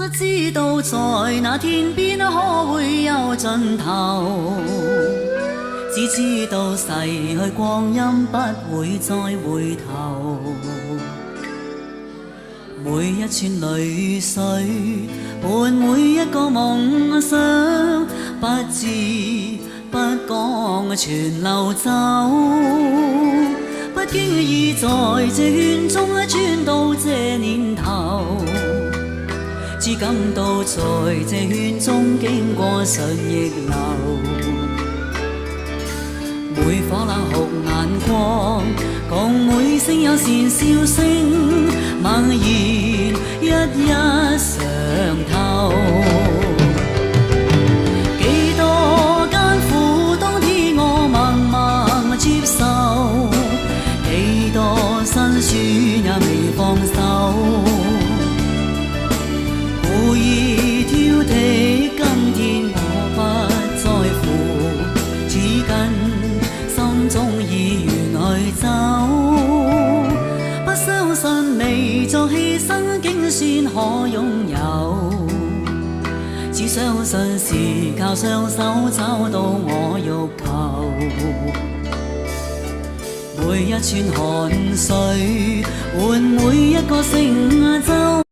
不知道在那天邊可會有盡頭，只知道逝去光陰不會再回頭。每一串淚水伴每一個夢想，不知不覺全流走，不經意在這圈中穿到這年頭，只感到在這圈中經過順逆流。每顆冷酷眼光，共每聲友善笑聲，猛然一一嘗透。幾多艱苦當天我默默接受，幾多辛酸也未放手。故意挑剔，今天我不在乎，只緊心中已願去走。不相信未作犧牲竟算可擁有，只相信是靠雙手找到我欲求。每一串汗水換每一個成就，